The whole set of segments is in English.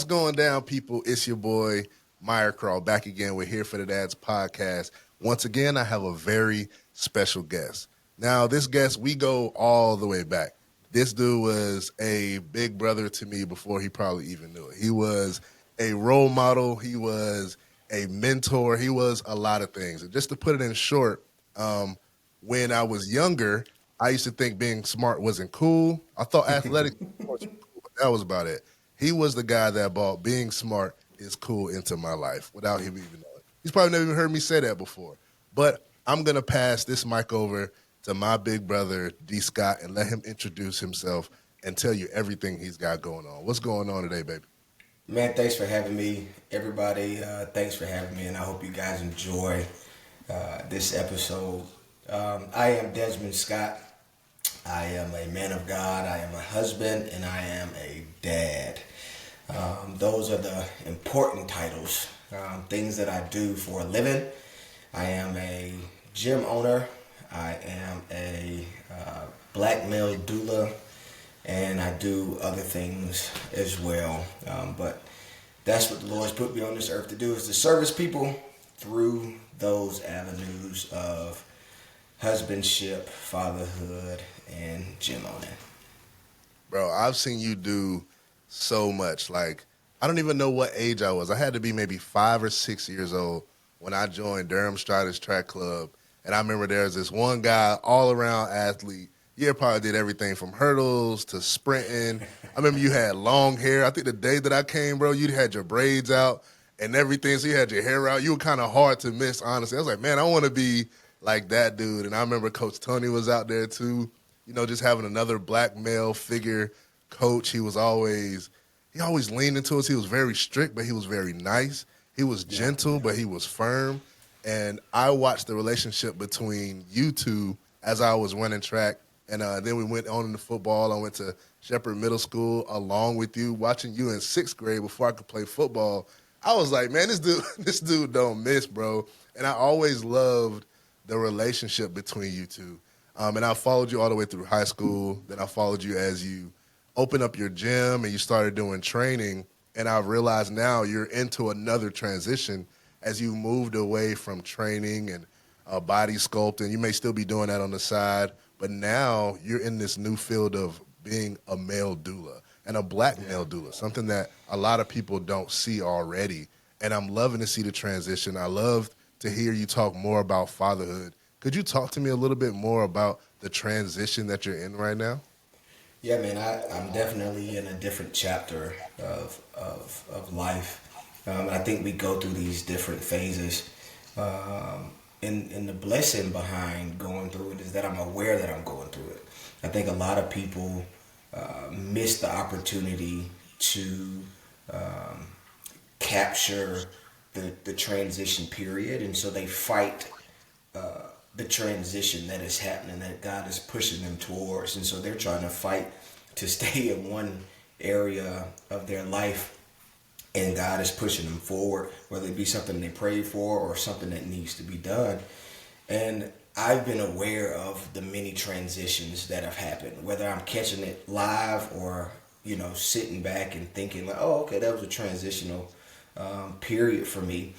What's going down, people? It's your boy, Myer Krah, back again. We're here for the Dads Podcast. Once again, I have a very special guest. Now, this guest, we go all the way back. This dude was a big brother to me before he probably even knew it. He was a role model. He was a mentor. He was a lot of things. And just to put it in short, when I was younger, I used to think being smart wasn't cool. I thought athletic was cool, but that was about it. He was the guy that brought being smart is cool into my life without him even knowing. He's probably never even heard me say that before. But I'm going to pass this mic over to my big brother, D. Scott, and let him introduce himself and tell you everything he's got going on. What's going on today, baby? Man, thanks for having me. Everybody, thanks for having me, and I hope you guys enjoy this episode. I am Desmond Scott. I am a man of God, I am a husband, and I am a dad. Those are the important titles, things that I do for a living. I am a gym owner, I am a black male doula, and I do other things as well. But that's what the Lord's put me on this earth to do, is to service people through those avenues of husbandship, fatherhood, and gym owning. Bro, I've seen you do so much. Like, I don't even know what age I was. I had to be maybe 5 or 6 years old when I joined Durham Striders Track Club. And I remember there was this one guy, all-around athlete. You probably did everything from hurdles to sprinting. I remember you had long hair. I think the day that I came, bro, you had your braids out and everything. So you had your hair out. You were kind of hard to miss, honestly. I was like, man, I want to be like that dude. And I remember Coach Tony was out there too, just having another black male figure coach. He always leaned into us. He was very strict, but he was very nice. He was gentle, but he was firm. And I watched the relationship between you two as I was running track. And then we went on into football. I went to Shepherd Middle School along with you, watching you in 6th grade before I could play football. I was like, man, this dude don't miss, bro. And I always loved the relationship between you two. And I followed you all the way through high school. Then I followed you as you opened up your gym and you started doing training. And I realized now you're into another transition as you moved away from training and body sculpting. You may still be doing that on the side, but now you're in this new field of being a male doula and a black male doula, something that a lot of people don't see already. And I'm loving to see the transition. I love to hear you talk more about fatherhood. Could you talk to me a little bit more about the transition that you're in right now? Yeah, man, I'm definitely in a different chapter of life. I think we go through these different phases. And the blessing behind going through it is that I'm aware that I'm going through it. I think a lot of people miss the opportunity to capture the transition period, and so they fight the transition that is happening, that God is pushing them towards, and so they're trying to fight to stay in one area of their life, and God is pushing them forward, whether it be something they prayed for or something that needs to be done. And I've been aware of the many transitions that have happened, whether I'm catching it live or sitting back and thinking like, oh, okay, that was a transitional period for me.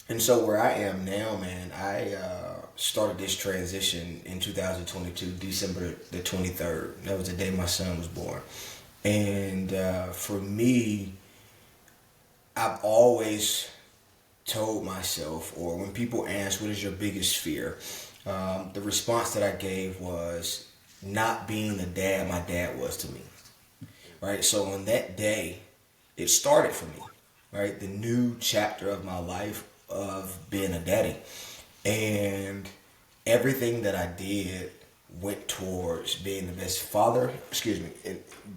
And so where I am now, man, I started this transition in 2022, December the 23rd. That was the day my son was born. And for me, I've always told myself, or when people ask, what is your biggest fear? The response that I gave was not being the dad my dad was to me. Right? So on that day, it started for me, right? The new chapter of my life of being a daddy. And everything that I did went towards being the best father,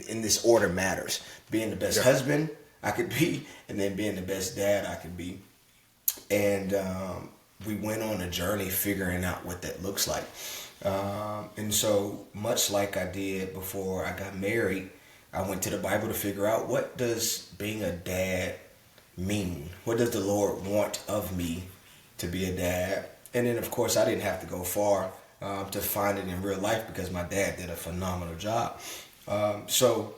in this order matters. Being the best husband I could be, and then being the best dad I could be. And we went on a journey figuring out what that looks like. And so much like I did before I got married, I went to the Bible to figure out, what does being a dad mean? What does the Lord want of me to be a dad? And then, of course, I didn't have to go far to find it in real life, because my dad did a phenomenal job. So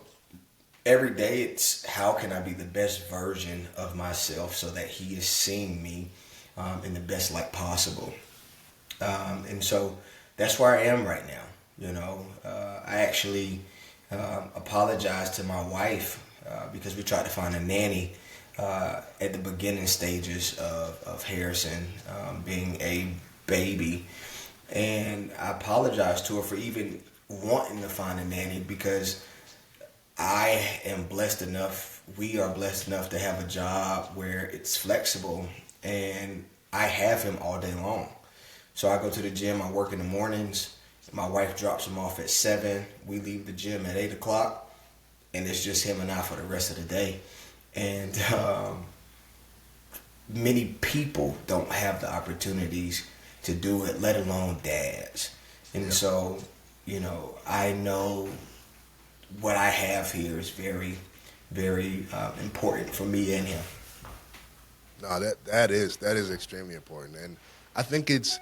every day it's how can I be the best version of myself so that he is seeing me in the best light possible. And so that's where I am right now. I actually apologized to my wife because we tried to find a nanny at the beginning stages of Harrison being a baby. And I apologized to her for even wanting to find a nanny because I am blessed enough, we are blessed enough to have a job where it's flexible and I have him all day long. So I go to the gym, I work in the mornings, my wife drops him off at 7, we leave the gym at 8 o'clock, and it's just him and I for the rest of the day. And many people don't have the opportunities to do it, let alone dads. And so, I know what I have here is very, very important for me and him. No, that is extremely important, and I think it's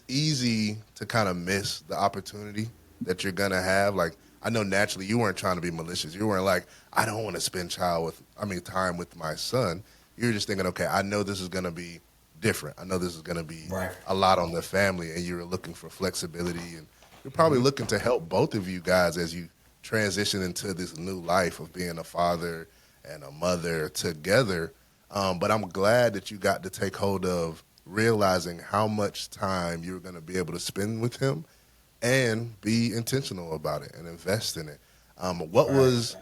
easy to kind of miss the opportunity that you're gonna have. Like, I know naturally you weren't trying to be malicious. You weren't like, I don't want to spend time with my son. You're just thinking, okay, I know this is gonna be different. I know this is gonna be Right. a lot on the family, and you're looking for flexibility, and you're probably looking to help both of you guys as you transition into this new life of being a father and a mother together. But I'm glad that you got to take hold of realizing how much time you're going to be able to spend with him and be intentional about it and invest in it. What Right. was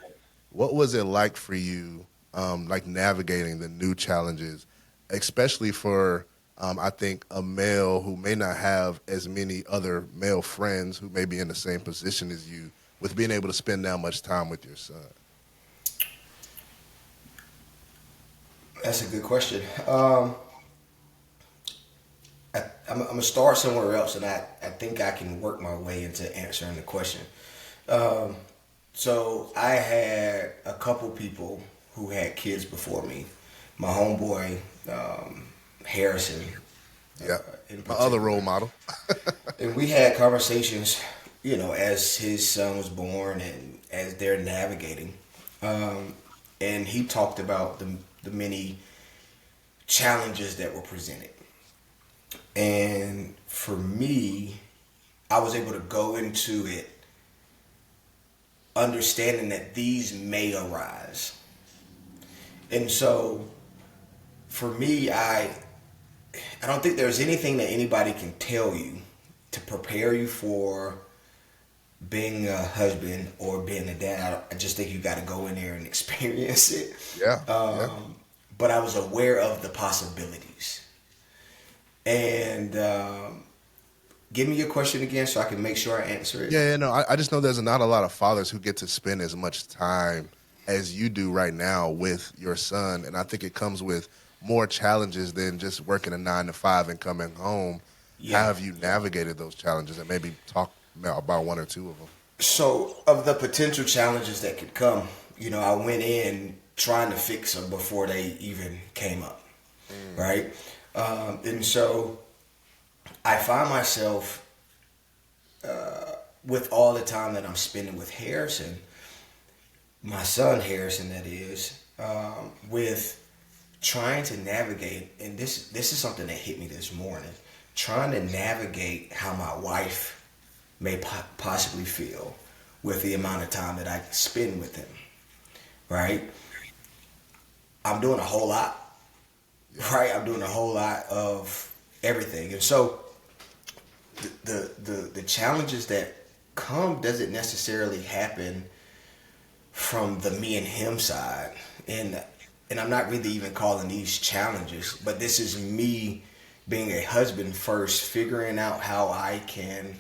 what was it like for you, like navigating the new challenges, especially for I think a male who may not have as many other male friends who may be in the same position as you, with being able to spend that much time with your son? That's a good question. I'm going to start somewhere else, and I think I can work my way into answering the question. Um, so I had a couple people who had kids before me. My homeboy, Harrison, Yeah, in my other particular. role model. And we had conversations, as his son was born and as they're navigating. And he talked about the many challenges that were presented. And for me, I was able to go into it understanding that these may arise. And so for me, I don't think there's anything that anybody can tell you to prepare you for being a husband or being a dad. I just think you got to go in there and experience it. Yeah, yeah. But I was aware of the possibilities. And give me your question again so I can make sure I answer it. Yeah, no, I just know there's not a lot of fathers who get to spend as much time as you do right now with your son, and I think it comes with more challenges than just working a 9 to 5 and coming home. How Yeah. have you navigated those challenges, and maybe talk about one or two of them? So, of the potential challenges that could come, I went in trying to fix them before they even came up, right? And so I find myself, with all the time that I'm spending with Harrison, my son Harrison, that is, with trying to navigate, and this is something that hit me this morning, trying to navigate how my wife may possibly feel with the amount of time that I spend with him, right? I'm doing a whole lot, right? I'm doing a whole lot of everything. And so the challenges that come doesn't necessarily happen from the me and him side. And I'm not really even calling these challenges, but this is me being a husband first, figuring out how I can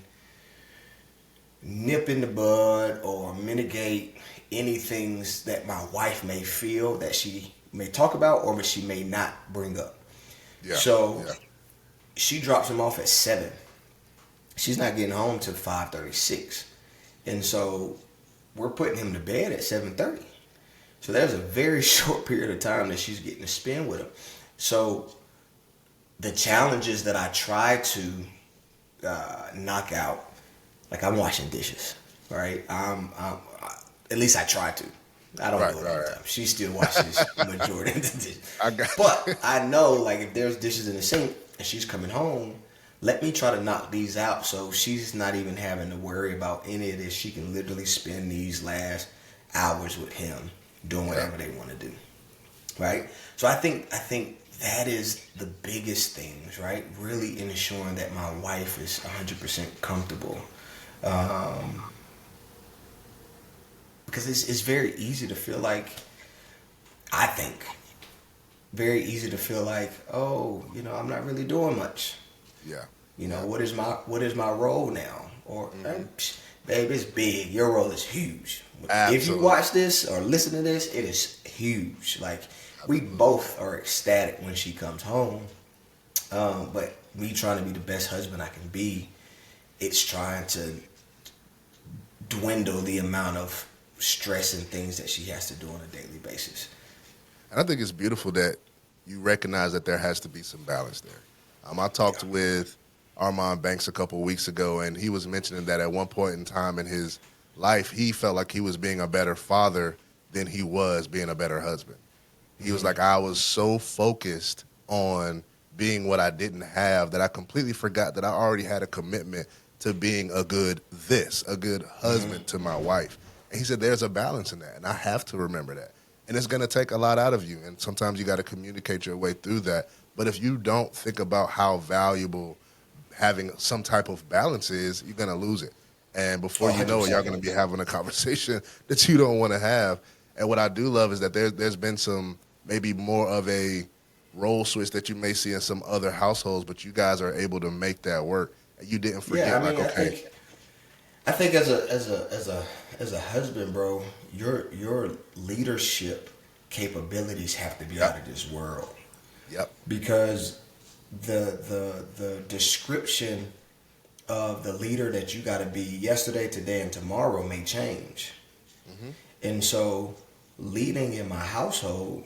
nip in the bud or mitigate any things that my wife may feel that she may talk about or she may not bring up. Yeah, So yeah, she drops him off at 7. She's not getting home till 5:36, and so we're putting him to bed at 7:30. So there's a very short period of time that she's getting to spend with him. So the challenges that I try to knock out, like I'm washing dishes, right? At least I try to. I don't Right, do it all right, the right. time. She still washes majority of the dishes. I got But I know, like, if there's dishes in the sink and she's coming home, let me try to knock these out so she's not even having to worry about any of this. She can literally spend these last hours with him doing whatever they want to do. Right? So I think that is the biggest things, right? Really ensuring that my wife is 100% comfortable. Because it's very easy to feel like, I think, very easy to feel like, oh, I'm not really doing much. yeah. What is my role now? Or, babe, it's big. Your role is huge. If you Absolutely. watch this or listen to this, it is huge. Like, we both are ecstatic when she comes home. But me trying to be the best husband I can be, it's trying to dwindle the amount of stress and things that she has to do on a daily basis. And I think it's beautiful that you recognize that there has to be some balance there. I talked with Armand Banks a couple of weeks ago, and he was mentioning that at one point in time in his life, he felt like he was being a better father than he was being a better husband. He was like, I was so focused on being what I didn't have that I completely forgot that I already had a commitment to being a good husband to my wife. And he said, there's a balance in that, and I have to remember that. And it's going to take a lot out of you, and sometimes you got to communicate your way through that. But if you don't think about how valuable having some type of balance is, you're going to lose it. And before you know it, y'all going to be having a conversation that you don't want to have. And what I do love is that there's been some maybe more of a role switch that you may see in some other households, but you guys are able to make that work. And you didn't forget, Yeah, I like, mean, okay, I think as a husband, bro, your leadership capabilities have to be out of this world. yep, Because the description of the leader that you got to be yesterday, today, and tomorrow may change. And so leading in my household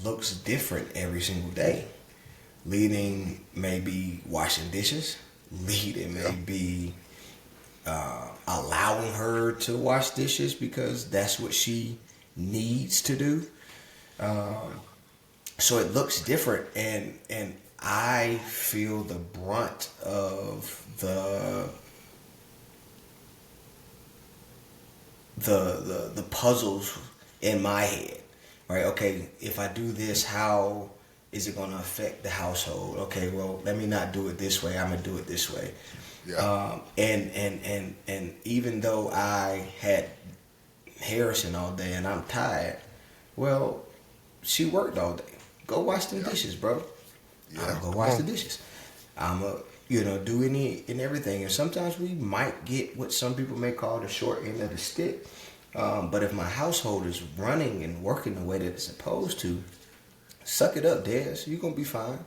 looks different every single day. Leading may be washing dishes. Leading may be allowing her to wash dishes because that's what she needs to do. So it looks different, and I feel the brunt of the puzzles in my head, right? Okay, if I do this, how is it going to affect the household? Okay, well, let me not do it this way. I'm gonna do it this way. yeah, And even though I had Harrison all day and I'm tired, well, she worked all day. Go wash them dishes, bro. yeah. I'm gonna go Come wash on. the dishes. I'm a do any and everything. And sometimes we might get what some people may call the short end of the stick. But if my household is running and working the way that it's supposed to, suck it up, Des. You're gonna be fine.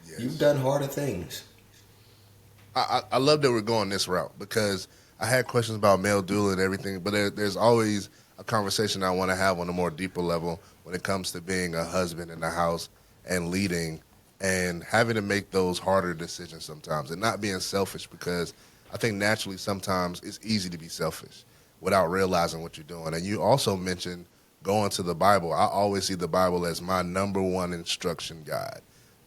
Yes. You've done harder things. I love that we're going this route because I had questions about male doula and everything, but there's always a conversation I want to have on a more deeper level when it comes to being a husband in the house and leading and having to make those harder decisions sometimes and not being selfish because I think naturally sometimes it's easy to be selfish without realizing what you're doing. And you also mentioned going to the Bible. I always see the Bible as my number one instruction guide.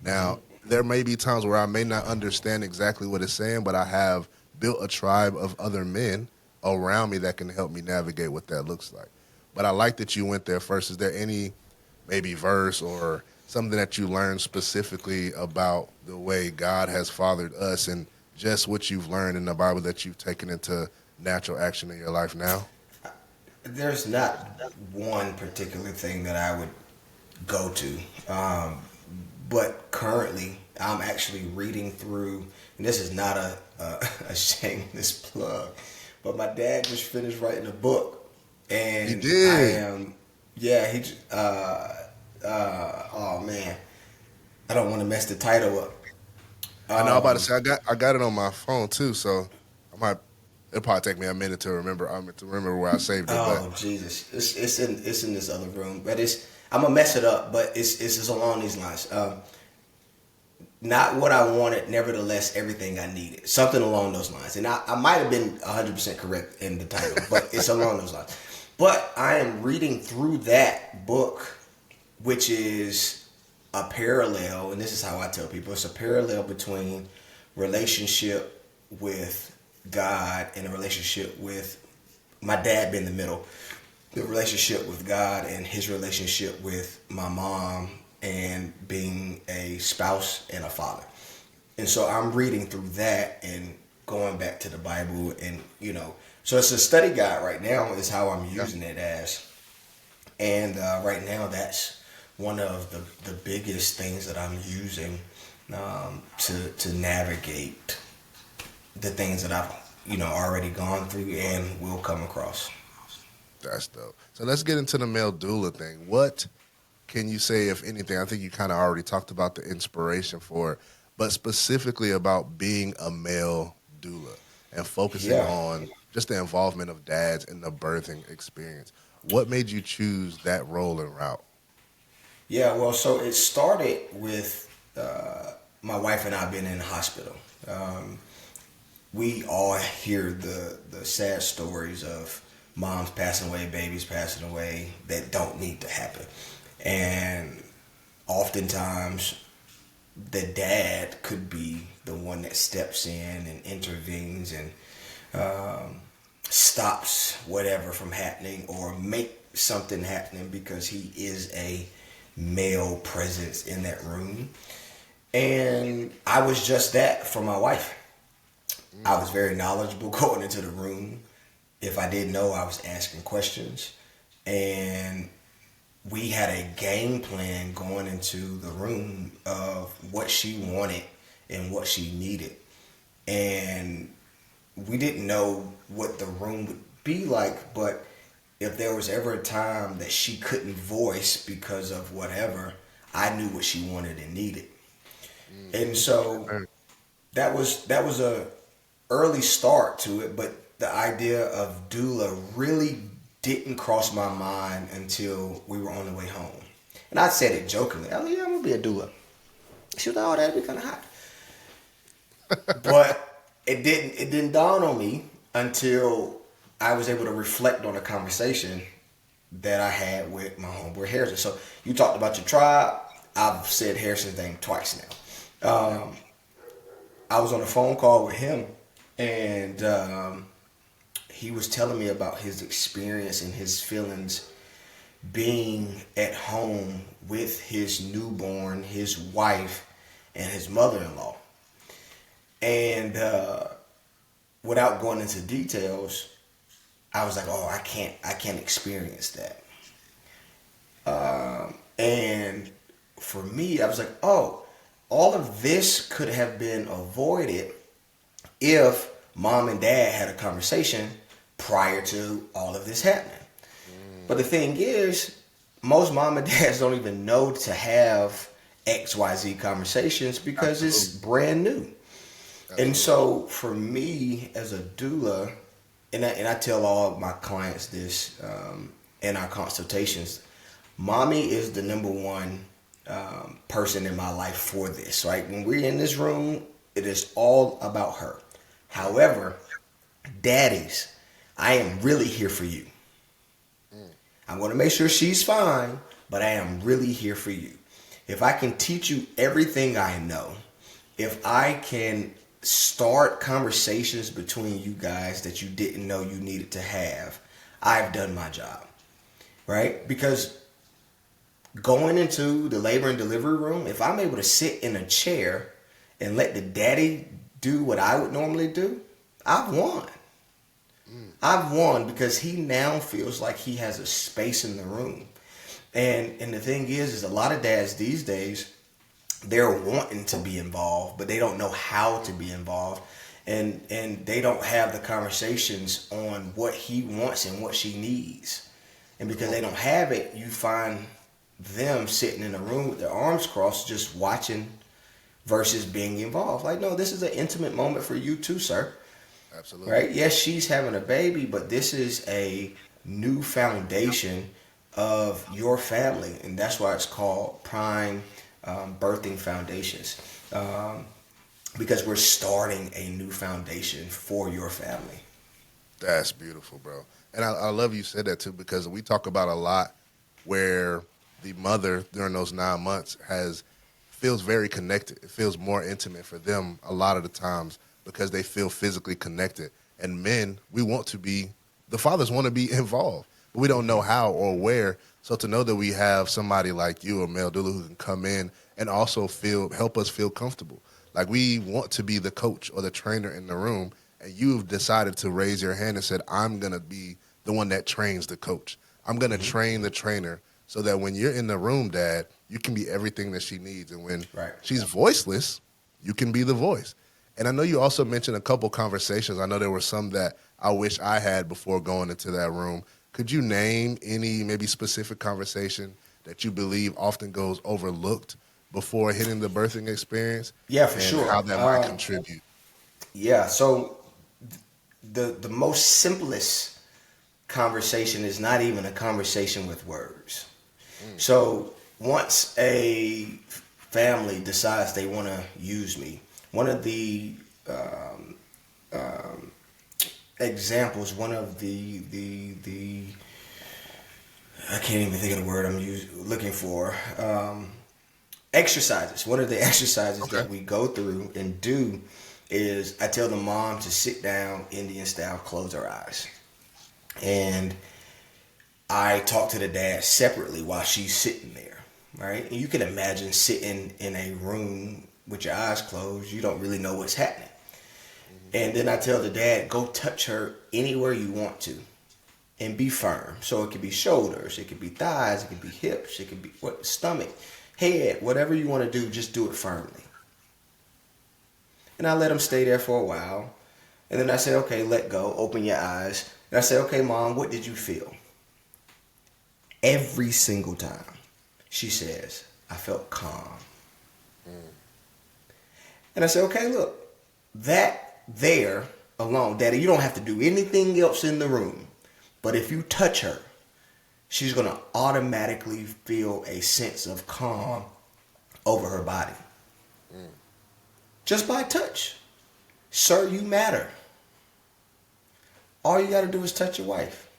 Now, there may be times where I may not understand exactly what it's saying, but I have built a tribe of other men around me that can help me navigate what that looks like. But I like that you went there first. Is there any maybe verse or something that you learned specifically about the way God has fathered us and just what you've learned in the Bible that you've taken into natural action in your life now? There's not one particular thing that I would go to. But currently, I'm actually reading through, and this is not a shameless plug, but my dad just finished writing a book, and He did. I am, yeah, oh man, I don't want to mess the title up. I know I'm about to say I got it on my phone too, so I might it'll probably take me a minute to remember where I saved it, but Oh Jesus, it's in this other room, but I'm gonna mess it up, but it's along these lines. Not what I wanted, nevertheless everything I needed. Something along those lines. And I might have been 100% correct in the title, but it's along those lines. But I am reading through that book, which is a parallel, and this is how I tell people, it's a parallel between relationship with God and a relationship with my dad being the middle, the relationship with God and his relationship with my mom and being a spouse and a father. And so I'm reading through that and going back to the Bible, and so it's a study guide right now is how I'm using it as. And right now that's one of the biggest things that I'm using to navigate the things that I've already gone through and will come across. That's dope. So let's get into the male doula thing. What can you say, if anything? I think you kind of already talked about the inspiration for it, but specifically about being a male doula and focusing Yeah. on just the involvement of dads in the birthing experience. What made you choose that role and route? Yeah, well, so it started with my wife and I being in the hospital. Um, we all hear the sad stories of moms passing away, babies passing away that don't need to happen. And oftentimes the dad could be the one that steps in and intervenes and stops whatever from happening or make something happening because he is a male presence in that room. And I was just that for my wife. I was very knowledgeable going into the room. If I didn't know, I was asking questions. And we had a game plan going into the room of what she wanted and what she needed. And we didn't know what the room would be like, but if there was ever a time that she couldn't voice because of whatever, I knew what she wanted and needed. And so that was a early start to it, but the idea of doula really didn't cross my mind until we were on the way home. And I said it jokingly. I was like, yeah, I'm gonna be a doula. She was like, oh, that'd be kind of hot. But it didn't dawn on me until I was able to reflect on a conversation that I had with my homeboy Harrison. So you talked about your tribe. I've said Harrison's name twice now. I was on a phone call with him, and he was telling me about his experience and his feelings being at home with his newborn, his wife, and his mother-in-law. And without going into details, I was like, oh, I can't experience that. And for me, I was like, oh, all of this could have been avoided if mom and dad had a conversation prior to all of this happening. But the thing is, most mom and dads don't even know to have XYZ conversations because it's brand new. And so for me as a doula, and I tell all of my clients this in our consultations, mommy is the number one person in my life for this, right? When we're in this room, it is all about her. However, daddies, I am really here for you. I'm going to make sure she's fine, but I am really here for you. If I can teach you everything I know, if I can start conversations between you guys that you didn't know you needed to have, I've done my job, right? Because going into the labor and delivery room, if I'm able to sit in a chair and let the daddy do what I would normally do, I've won. I've won because he now feels like he has a space in the room. And the thing is a lot of dads these days, they're wanting to be involved, but they don't know how to be involved. And they don't have the conversations on what he wants and what she needs. And because they don't have it, you find them sitting in a room with their arms crossed, just watching versus being involved. Like, no, this is an intimate moment for you too, sir. Absolutely. Right? Yes, she's having a baby, but this is a new foundation of your family. And that's why it's called Prime Birthing Foundations. Because we're starting a new foundation for your family. That's beautiful, bro. And I love you said that too, because we talk about a lot where the mother during those 9 months feels very connected. It feels more intimate for them a lot of the times because they feel physically connected. And men, the fathers want to be involved, but we don't know how or where. So to know that we have somebody like you, a male doula, who can come in and also help us feel comfortable. Like we want to be the coach or the trainer in the room, and you've decided to raise your hand and said, I'm going to be the one that trains the coach. I'm going to train the trainer so that when you're in the room, Dad, you can be everything that she needs. And when she's voiceless, you can be the voice. And I know you also mentioned a couple conversations. I know there were some that I wish I had before going into that room. Could you name any maybe specific conversation that you believe often goes overlooked before hitting the birthing experience? Yeah, for and sure. how that might contribute? Yeah, so the most simplest conversation is not even a conversation with words. So once a family decides they want to use me, one of the examples, one of the I can't even think of the word I'm looking for. Exercises. One of the exercises that we go through and do is I tell the mom to sit down Indian style, close her eyes. And I talk to the dad separately while she's sitting there, right? And you can imagine sitting in a room with your eyes closed. You don't really know what's happening. And then I tell the dad, go touch her anywhere you want to and be firm. So it could be shoulders, it could be thighs, it could be hips, it could be stomach, head, whatever you want to do, just do it firmly. And I let him stay there for a while. And then I said, okay, let go, open your eyes. And I said, okay, Mom, what did you feel? Every single time she says, I felt calm. And I said, okay, look, that there alone, Daddy, you don't have to do anything else in the room. But if you touch her, she's going to automatically feel a sense of calm over her body. Just by touch. Sir, you matter. All you got to do is touch your wife.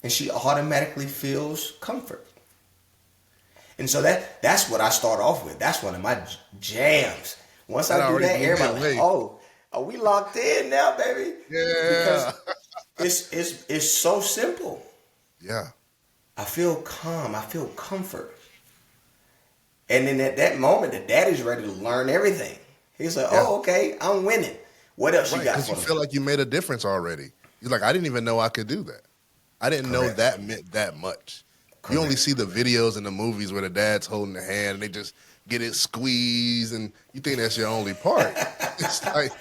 And she automatically feels comfort. And so that's what I start off with. That's one of my jams. Once I do that, everybody like, oh, are we locked in now, baby? Yeah. Because it's so simple. Yeah. I feel calm. I feel comfort. And then at that moment, the daddy's ready to learn everything. He's like, oh, okay, I'm winning. What else you got for me? Because you feel like you made a difference already. You're like, I didn't even know I could do that. I didn't know that meant that much. Correct. You only see the videos and the movies where the dad's holding the hand and they just get it squeezed and you think that's your only part. It's like,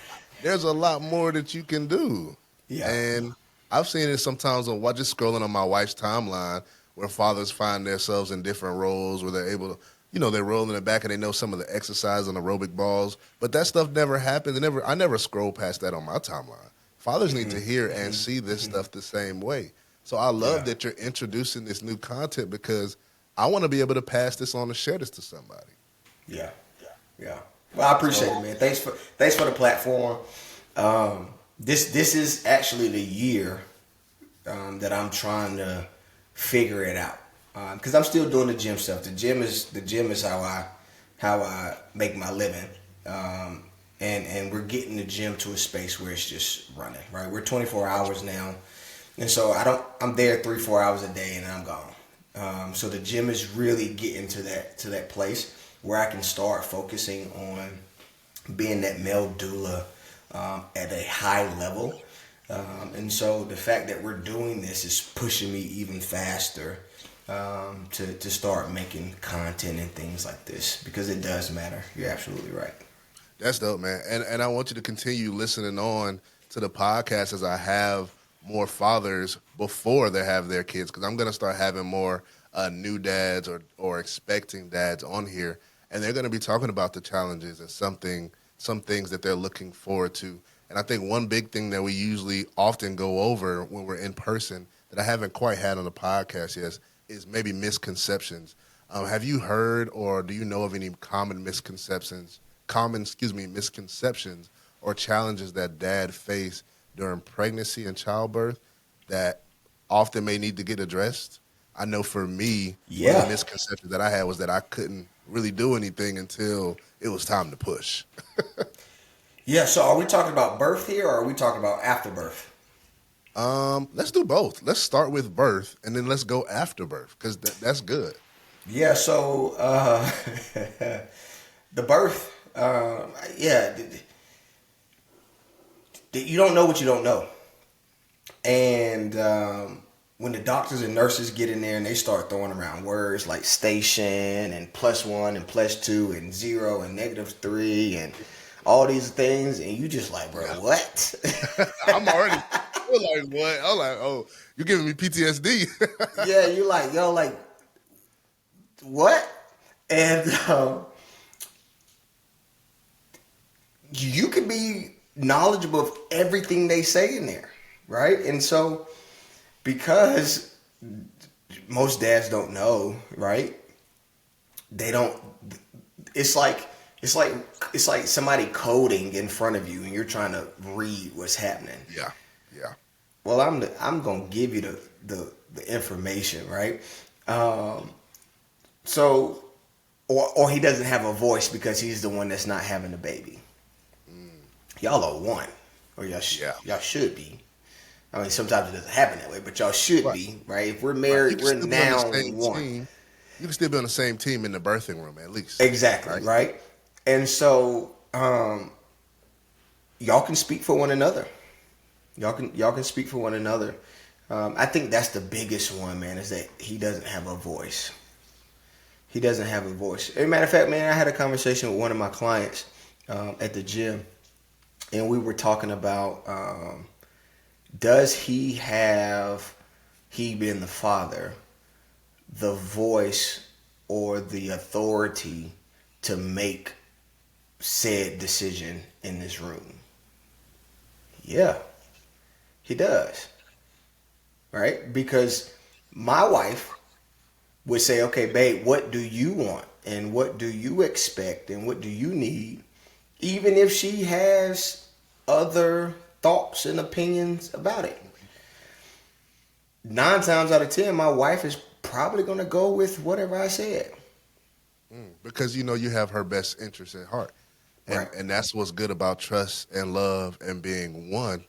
there's a lot more that you can do. Yeah. And I've seen it sometimes just scrolling on my wife's timeline where fathers find themselves in different roles where they're able to, they're rolling it back and they know some of the exercise on aerobic balls, but that stuff never happens. I never scroll past that on my timeline. Fathers need to hear and see this stuff the same way. So I love that you're introducing this new content because I want to be able to pass this on and share this to somebody. Yeah. Well, I appreciate it, man. Thanks for the platform. This is actually the year that I'm trying to figure it out. Because I'm still doing the gym stuff. The gym is how I make my living, and we're getting the gym to a space where it's just running. Right, we're 24 hours now, and so I'm there 3-4 hours a day, and I'm gone. So the gym is really getting to that place where I can start focusing on being that male doula at a high level, and so the fact that we're doing this is pushing me even faster. To start making content and things like this because it does matter. You're absolutely right. That's dope, man. And I want you to continue listening on to the podcast as I have more fathers before they have their kids because I'm going to start having more new dads or expecting dads on here, and they're going to be talking about the challenges and some things that they're looking forward to. And I think one big thing that we usually often go over when we're in person that I haven't quite had on the podcast yet is maybe misconceptions. Have you heard or do you know of any common misconceptions or challenges that dad face during pregnancy and childbirth? that often may need to get addressed. I know for me, one of the Yeah. misconceptions that I had was that I couldn't really do anything until it was time to push. Yeah. So are we talking about birth here, or are we talking about after birth? Let's do both. Let's start with birth, and then let's go after birth because that's good. Yeah. So the birth. Yeah. You don't know what you don't know, and when the doctors and nurses get in there and they start throwing around words like station and +1 and +2 and 0 and -3 and all these things, and you just like, bro, Yeah. what? I'm already feel like what? I'm like, oh, you're giving me PTSD. Yeah, you like, yo, like, what? And you can be knowledgeable of everything they say in there, right? And so, because most dads don't know, right? They don't. It's like somebody coding in front of you, and you're trying to read what's happening. Yeah, yeah, Well, I'm gonna give you the information, right? So, or he doesn't have a voice because he's the one that's not having the baby. Y'all are one, or yeah. y'all should be. I mean, sometimes it doesn't happen that way, but y'all should Right, be, right? If we're right. You married, can we're still be on the now same one. team. You can still be on the same team in the birthing room, at least. Exactly, right? And so, y'all can speak for one another. Y'all can speak for one another. I think that's the biggest one, man, is that he doesn't have a voice. He doesn't have a voice. As a matter of fact, man, I had a conversation with one of my clients at the gym, and we were talking about does he have, he being the father, the voice or the authority to make said decision in this room? Yeah, he does. Right? Because my wife would say, okay, babe, what do you want? And what do you expect? And what do you need? Even if she has other thoughts and opinions about it. 9 times out of 10, my wife is probably going to go with whatever I said. Because you have her best interest at heart. Right. And that's what's good about trust and love and being one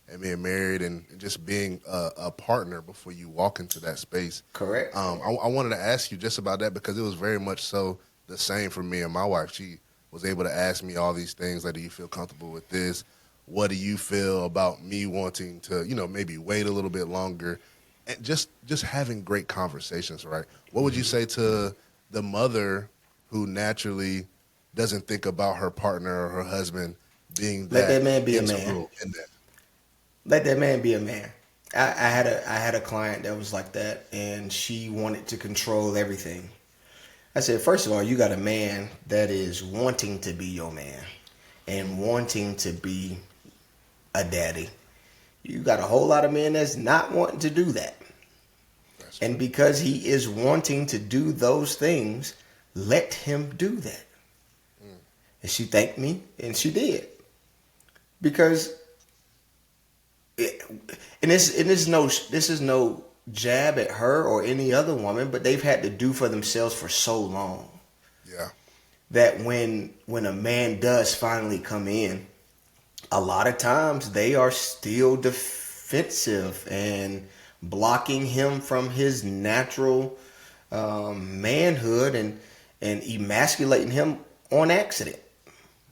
and being married and just being a partner before you walk into that space. Correct. I wanted to ask you just about that because it was very much so the same for me and my wife. She was able to ask me all these things like, do you feel comfortable with this? What do you feel about me wanting to, maybe wait a little bit longer? And just having great conversations, right? What would you say to the mother who naturally doesn't think about her partner or her husband being Let that man be a integral man. in that? Let that man be a man. I had a client that was like that, and she wanted to control everything. I said, first of all, you got a man that is wanting to be your man and wanting to be a daddy. You got a whole lot of men that's not wanting to do that. And because he is wanting to do those things, let him do that. And she thanked me, and she did. Because, this is no jab at her or any other woman, but they've had to do for themselves for so long. Yeah. That when a man does finally come in, a lot of times they are still defensive and blocking him from his natural manhood and emasculating him on accident.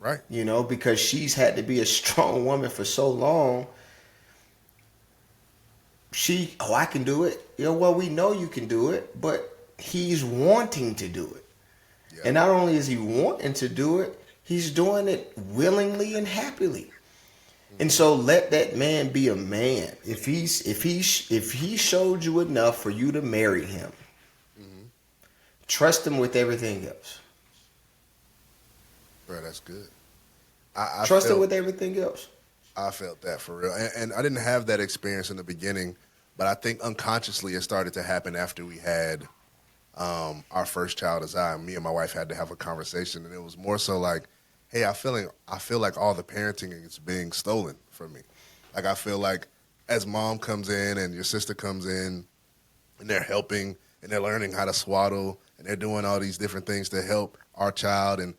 Right. Because she's had to be a strong woman for so long. I can do it. Well, we know you can do it, but he's wanting to do it. Yeah. And not only is he wanting to do it, he's doing it willingly and happily. And so let that man be a man. If he showed you enough for you to marry him, trust him with everything else. Bro, that's good. Trust him with everything else. I felt that for real. And I didn't have that experience in the beginning, but I think unconsciously it started to happen after we had our first child me and my wife had to have a conversation, and it was more so like, hey, I feel like all the parenting is being stolen from me. Like I feel like as mom comes in and your sister comes in and they're helping and they're learning how to swaddle and they're doing all these different things to help our child, and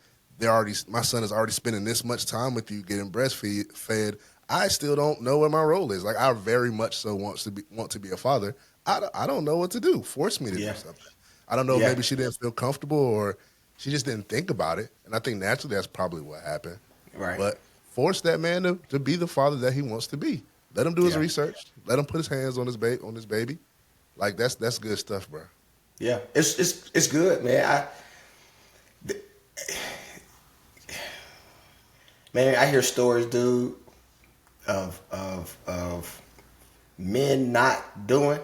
my son is already spending this much time with you getting fed. I still don't know what my role is. Like, I very much so want to be a father. I don't know what to do. Force me to do something. I don't know if maybe she didn't feel comfortable or she just didn't think about it. And I think naturally that's probably what happened. Right. But force that man to be the father that he wants to be. Let him do his research. Let him put his hands on his baby. Like, that's good stuff, bro. Yeah, it's good, man. I hear stories, dude, of men not doing.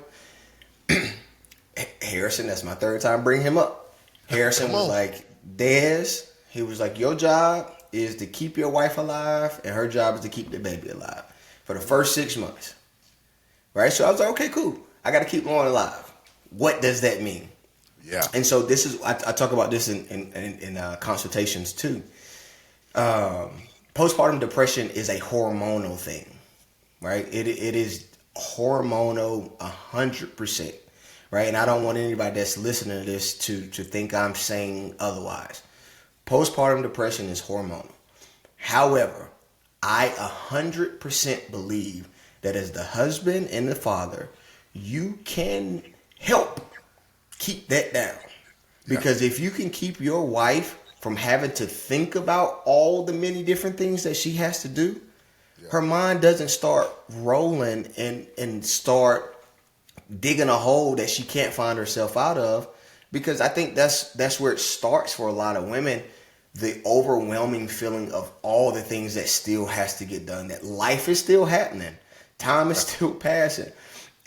Harrison, that's my third time bringing him up. Harrison was like, Des, he was like, your job is to keep your wife alive, and her job is to keep the baby alive for the first 6 months. Right? So I was like, okay, cool. I got to keep Lauren alive. What does that mean? Yeah. And so this is, I talk about this in consultations too. Postpartum depression is a hormonal thing, right? It is hormonal 100%, right? And I don't want anybody that's listening to this to think I'm saying otherwise. Postpartum depression is hormonal. However, I 100% believe that as the husband and the father, you can help keep that down. Because if you can keep your wife from having to think about all the many different things that she has to do, her mind doesn't start rolling and start digging a hole that she can't find herself out of. Because I think that's where it starts for a lot of women, the overwhelming feeling of all the things that still has to get done, that life is still happening, time is still passing.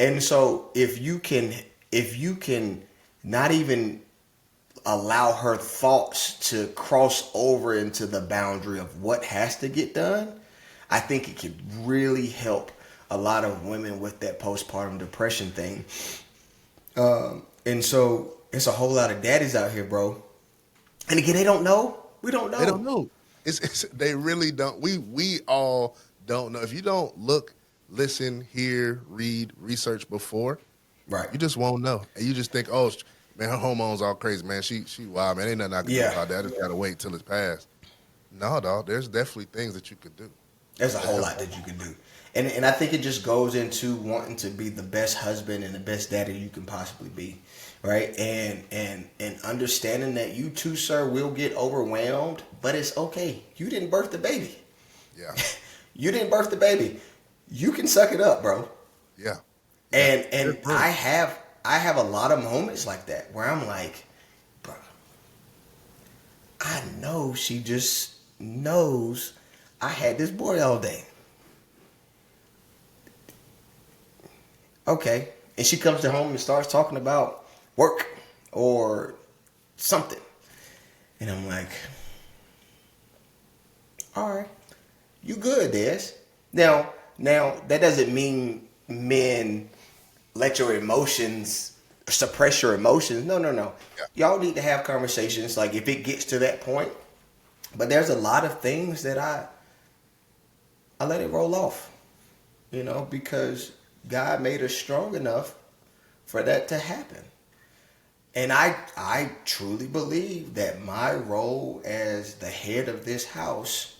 And so if you can not even allow her thoughts to cross over into the boundary of what has to get done, I think it could really help a lot of women with that postpartum depression thing. And so it's a whole lot of daddies out here, bro. And again, they don't know. We don't know. They don't know. They really don't. We all don't know. If you don't look, listen, hear, read, research before, right, you just won't know. And you just think, oh, man, her hormones all crazy, man. She wild, man. Ain't nothing I can do about that. I just gotta wait till it's passed. No, dog. There's definitely things that you could do. There's a whole lot that you can do. And I think it just goes into wanting to be the best husband and the best daddy you can possibly be. Right? And understanding that you too, sir, will get overwhelmed, but it's okay. You didn't birth the baby. Yeah. You didn't birth the baby. You can suck it up, bro. Yeah. And I have a lot of moments like that where I'm like, bro, I know she just knows I had this boy all day. Okay. And she comes to home and starts talking about work or something. And I'm like, all right, you good, Des. Now that doesn't mean men let your emotions suppress your emotions. No. Yeah. Y'all need to have conversations like if it gets to that point. But there's a lot of things that I let it roll off, because God made us strong enough for that to happen. And I truly believe that my role as the head of this house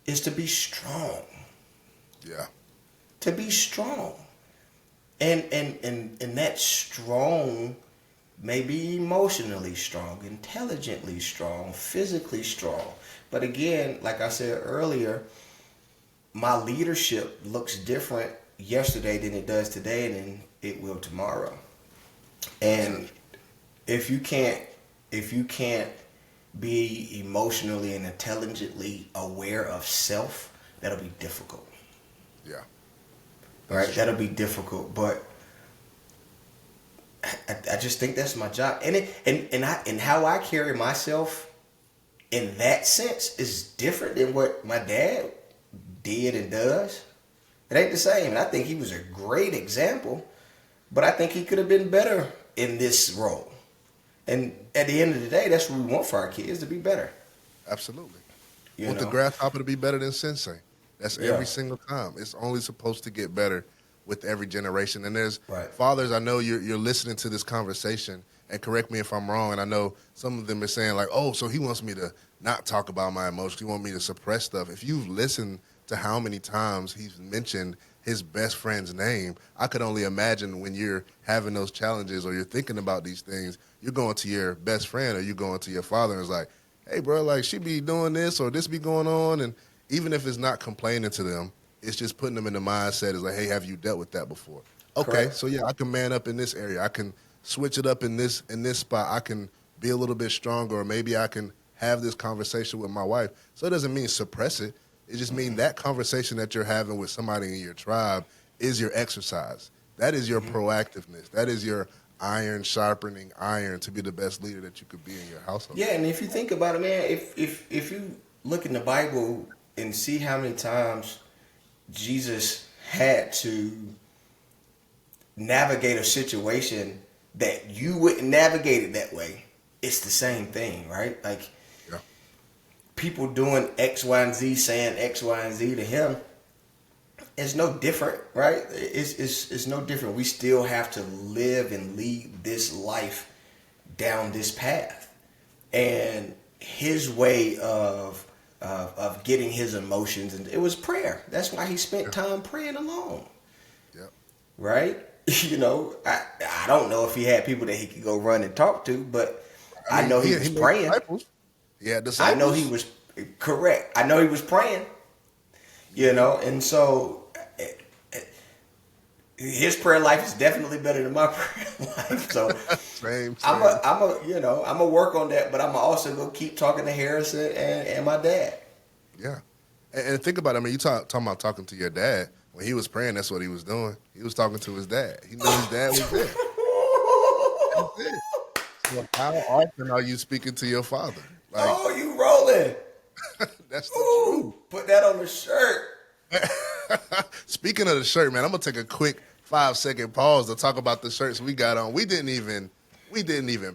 is to be strong. Yeah. To be strong. And that strong may be emotionally strong, intelligently strong, physically strong. But again, like I said earlier, my leadership looks different yesterday than it does today, and then it will tomorrow. And if you can't be emotionally and intelligently aware of self, that'll be difficult. Yeah. Right? That'll be difficult. But I just think that's my job. And how I carry myself in that sense is different than what my dad did and does. It ain't the same. And I think he was a great example, but I think he could have been better in this role. And at the end of the day, that's what we want for our kids, to be better. Absolutely. You Want know? the grasshopper to be better than sensei. That's Yeah. every single time. It's only supposed to get better with every generation. And there's Right. fathers, I know you're listening to this conversation, and correct me if I'm wrong, and I know some of them are saying like, oh, so he wants me to not talk about my emotions. He wants me to suppress stuff. If you've listened to how many times he's mentioned his best friend's name, I could only imagine when you're having those challenges or you're thinking about these things, you're going to your best friend or you're going to your father and it's like, hey, bro, like she be doing this or this be going on. And even if it's not complaining to them, it's just putting them in the mindset is like, hey, have you dealt with that before? Okay, Correct. so yeah, I can man up in this area. I can switch it up in this spot. I can be a little bit stronger, or maybe I can have this conversation with my wife. So it doesn't mean suppress it. It just means that conversation that you're having with somebody in your tribe is your exercise. That is your proactiveness. That is your iron sharpening iron to be the best leader that you could be in your household. Yeah, and if you think about it, man, if you look in the Bible and see how many times Jesus had to navigate a situation that you wouldn't navigate it that way, it's the same thing, right? Like Yeah. people doing X, Y, and Z, saying X, Y, and Z to him, it's no different, right? It's no different. We still have to live and lead this life down this path, and his way of getting his emotions, and it was prayer. That's why he spent time praying alone. Yep. Right? You know, I don't know if he had people that he could go run and talk to, but I know he was made praying. disciples. Yeah, I disciples. know he was correct. I know he was praying. You know, and so his prayer life is definitely better than my prayer life. So Same. I'm a work on that, but I'm also gonna keep talking to Harrison and my dad. Yeah. And think about it. I mean, you talking about talking to your dad. When he was praying, that's what he was doing. He was talking to his dad. He knew his dad was there. That's it. So how often are you speaking to your father? Like, Oh, you rolling? that's the Ooh, put that on the shirt. truth. Speaking of the shirt, man, I'm gonna take a quick 5-second pause to talk about the shirts we got on. We didn't even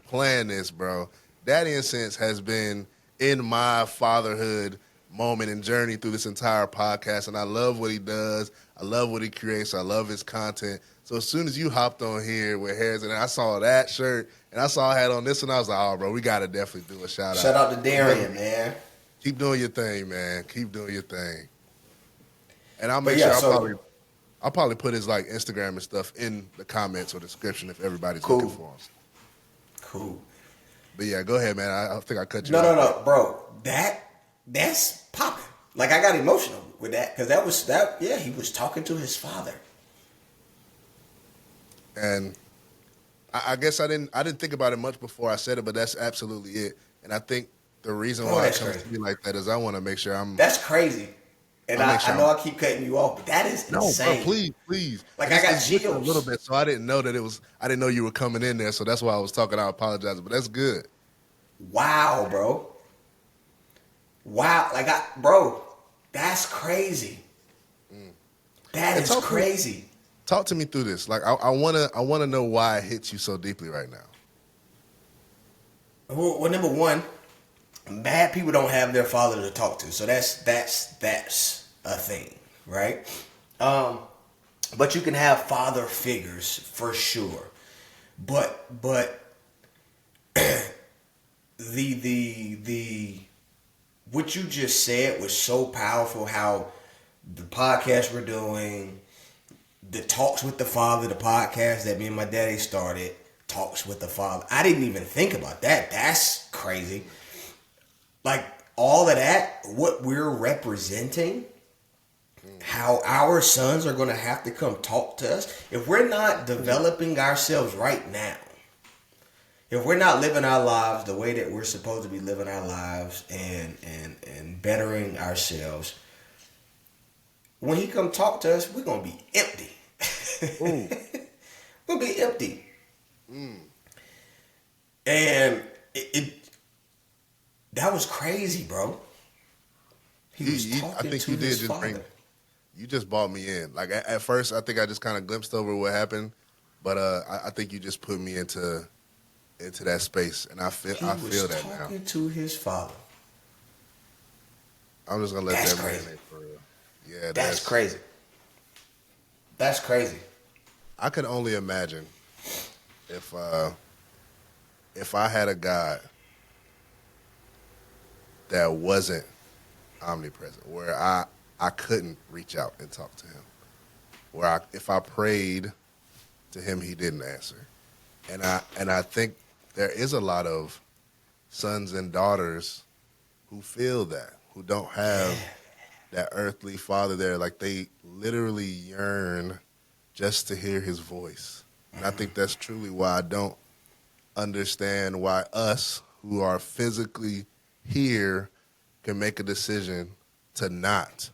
plan this, bro. Daddy and Sense has been in my fatherhood moment and journey through this entire podcast, and I love what he does. I love what he creates. I love his content. So as soon as you hopped on here with Harris, and I saw that shirt, and I saw I had on this one, I was like, oh, bro, we got to definitely do a shout out. Shout out to Darian, man. Keep doing your thing, man. Keep doing your thing. And I'll But make yeah, sure I'll probably put his like Instagram and stuff in the comments or description if everybody's Cool. looking for him. Cool. But yeah, go ahead, man. I think I cut you No, off. no, bro. That's popping. Like I got emotional with that because that was that. Yeah, he was talking to his father. And I guess I didn't think about it much before I said it, but that's absolutely it. And I think the reason Oh, why it that's comes crazy. to me like that is I want to make sure I'm. That's crazy. And I'll make sure I know I keep cutting you off, but that is No, insane. bro, please. Like, And I got it's just a chills. little bit, so I didn't know that it was. I didn't know you were coming in there, so that's why I was talking. I apologize, but that's good. Wow, bro. Wow, bro, that's crazy. That And is talk to me- crazy. Talk to me through this. Like, I wanna know why it hits you so deeply right now. Well, number one, bad people don't have their father to talk to, so that's a thing, right? But you can have father figures for sure, but the what you just said was so powerful. How the podcast we're doing, the Talks with the Father, the podcast that me and my daddy started, Talks with the Father. I didn't even think about that. That's crazy. Like all of that, what we're representing, how our sons are going to have to come talk to us. If we're not developing ourselves right now, if we're not living our lives the way that we're supposed to be living our lives and bettering ourselves, when he come talk to us, we're going to be empty. We're going to be empty. And that was crazy, bro. He was I talking think to you did his just father. you just brought me in. Like at first, I think I just kind of glimpsed over what happened, but I think you just put me into that space, and I feel He that was now. talking to his father. I'm just gonna let That's that crazy. marinate for real. Yeah, That's crazy. That's crazy. I could only imagine if I had a God that wasn't omnipresent, where I couldn't reach out and talk to him, where if I prayed to him, he didn't answer, and I think there is a lot of sons and daughters who feel that, who don't have that earthly father there, like they literally yearn just to hear his voice. And I think that's truly why I don't understand why us who are physically here can make a decision to not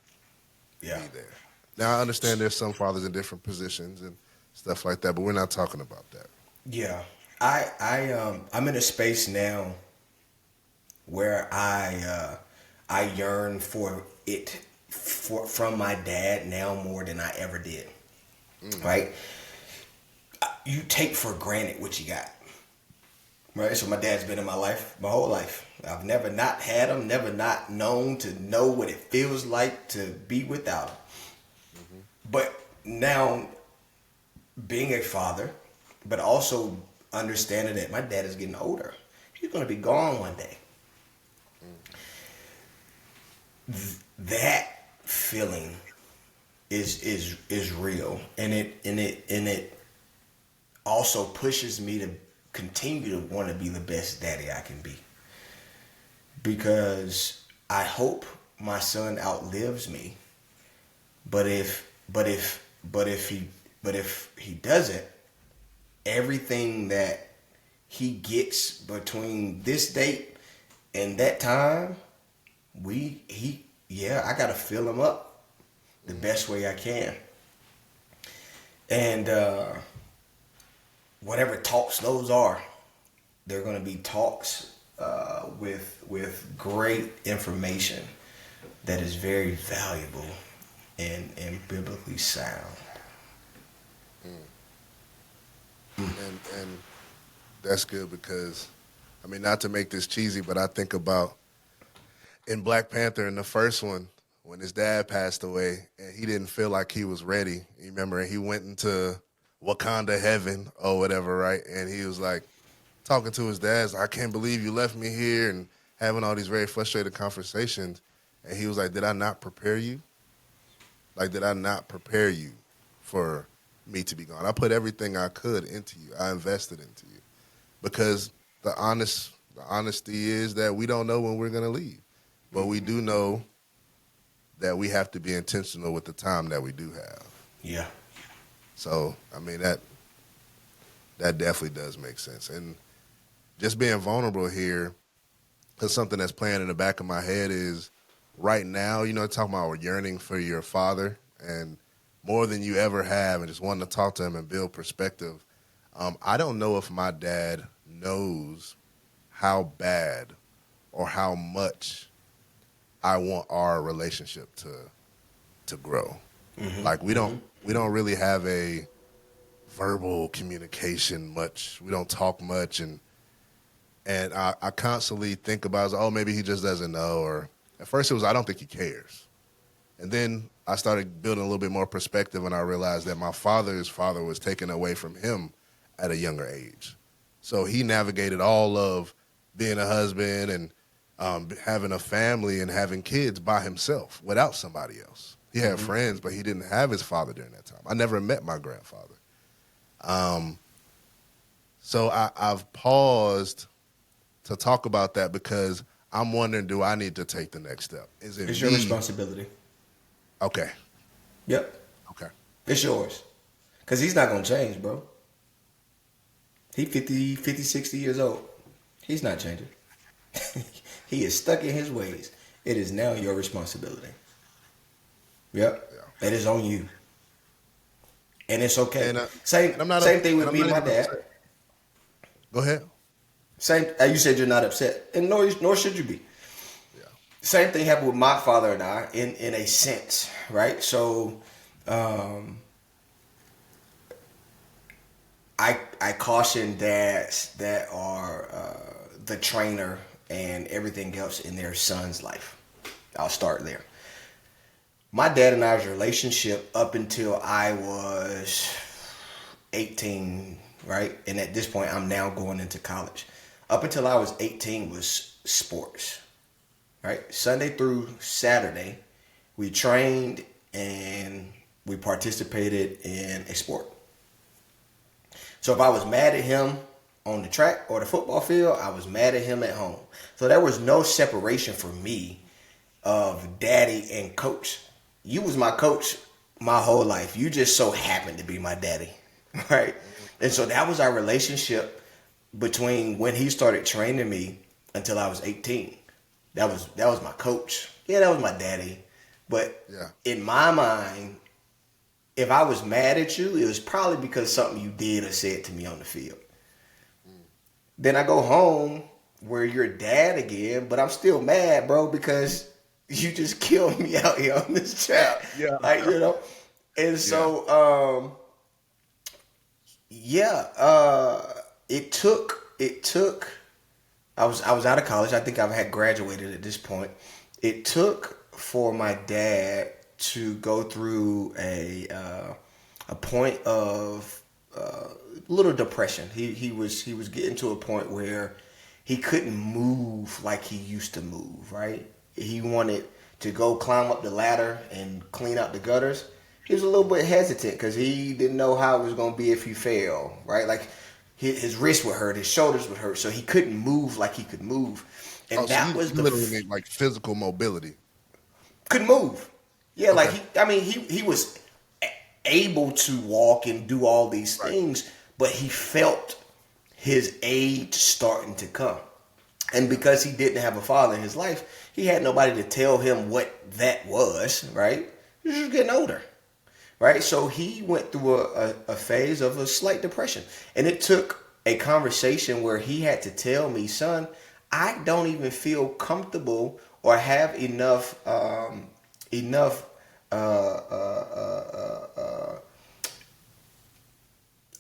be there. Now I understand there's some fathers in different positions and stuff like that, but we're not talking about that. Yeah. I'm in a space now where I yearn for it from my dad now more than I ever did. Right? You take for granted what you got. Right? So my dad's been in my life my whole life. I've never not had him, never not known to know what it feels like to be without him. But now being a father, but also understanding that my dad is getting older. He's going to be gone one day. That feeling is real, and it also pushes me to continue to want to be the best daddy I can be, because I hope my son outlives me. But if he doesn't, everything that he gets between this date and that time, I gotta fill him up the best way I can. And whatever talks those are, they're gonna be talks with great information that is very valuable and biblically sound. And that's good, because, I mean, not to make this cheesy, but I think about in Black Panther, in the first one, when his dad passed away and he didn't feel like he was ready. You remember, he went into Wakanda heaven or whatever, right? And he was like talking to his dad, I can't believe you left me here, and having all these very frustrated conversations. And he was like, did I not prepare you? Like, did I not prepare you for me to be gone? I put everything I could into you. I invested into you. Because the honesty is that we don't know when we're going to leave. But we do know that we have to be intentional with the time that we do have. Yeah. So, I mean, that definitely does make sense. And just being vulnerable here, because something that's playing in the back of my head is, right now, talking about yearning for your father and more than you ever have, and just wanting to talk to him and build perspective. I don't know if my dad knows how bad or how much I want our relationship to grow. Mm-hmm. Like, we don't really have a verbal communication much. We don't talk much, and I constantly think about, maybe he just doesn't know, or at first it was, I don't think he cares. And then I started building a little bit more perspective, and I realized that my father's father was taken away from him at a younger age. So he navigated all of being a husband and having a family and having kids by himself without somebody else. He had friends, but he didn't have his father during that time. I never met my grandfather. So I've paused to talk about that, because I'm wondering, do I need to take the next step? It's your responsibility. Okay. Yep. Okay. It's yours. Because he's not going to change, bro. He 50, 60 years old. He's not changing. He is stuck in his ways. It is now your responsibility. Yep. Yeah. It is on you. And it's okay. And, same thing with me and my dad. Upset. Go ahead. You said you're not upset, and nor should you be. Yeah. Same thing happened with my father and I, in a sense, right? So, I caution dads that are the trainer and everything else in their son's life. I'll start there. my dad and I's relationship up until I was 18, right? And at this point, I'm now going into college. Up until I was 18 was sports, right? Sunday through Saturday, we trained and we participated in a sport. So if I was mad at him on the track or the football field, I was mad at him at home. So there was no separation for me of daddy and coach. You was my coach my whole life. You just so happened to be my daddy, right? And so that was our relationship between when he started training me until I was 18. That was my coach. Yeah, that was my daddy. But in my mind, if I was mad at you, it was probably because something you did or said to me on the field. Then I go home where you're dad again, but I'm still mad, bro, because you just killed me out here on this track. Yeah. Like, you know. And so it took I was out of college. I think I had graduated at this point. It took for my dad to go through a point of little depression. He was getting to a point where he couldn't move like he used to move, right? He wanted to go climb up the ladder and clean out the gutters. He was a little bit hesitant because he didn't know how it was going to be if he fell, right? Like his wrists would hurt, his shoulders would hurt, so he couldn't move like he could move. And that was the literally like physical mobility. Couldn't move. Yeah, okay. Like he was able to walk and do all these things, but he felt his age starting to come. And because he didn't have a father in his life, he had nobody to tell him what that was, right? He was just getting older, right? So he went through a phase of a slight depression. And it took a conversation where he had to tell me, son, I don't even feel comfortable or have enough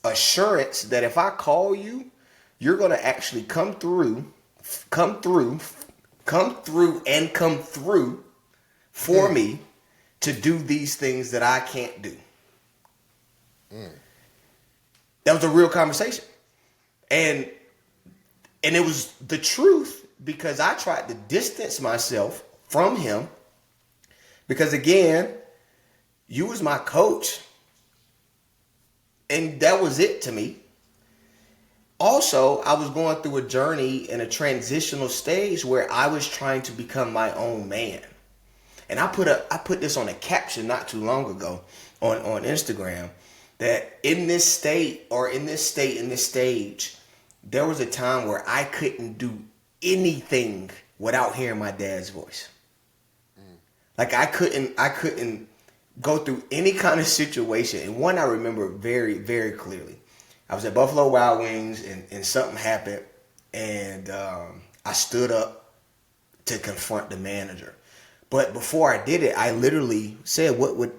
assurance that if I call you, you're going to actually come through for me to do these things that I can't do. That was a real conversation. And it was the truth, because I tried to distance myself from him because, again, you was my coach and that was it to me. Also, I was going through a journey in a transitional stage where I was trying to become my own man. And I put this on a caption not too long ago on Instagram, that in this stage, there was a time where I couldn't do anything without hearing my dad's voice. Like I couldn't go through any kind of situation. And one I remember very, very clearly. I was at Buffalo Wild Wings and something happened, and I stood up to confront the manager. But before I did it, I literally said, "What would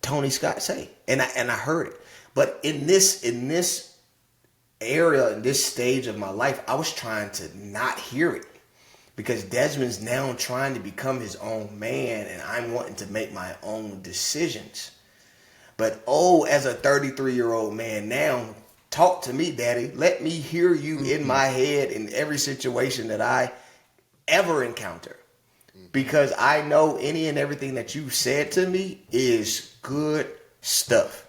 Tony Scott say?" And I heard it. But in this area, in this stage of my life, I was trying to not hear it, because Desmond's now trying to become his own man, and I'm wanting to make my own decisions. But as a 33-year-old man now, talk to me, Daddy. Let me hear you in my head in every situation that I ever encounter. Because I know any and everything that you said to me is good stuff.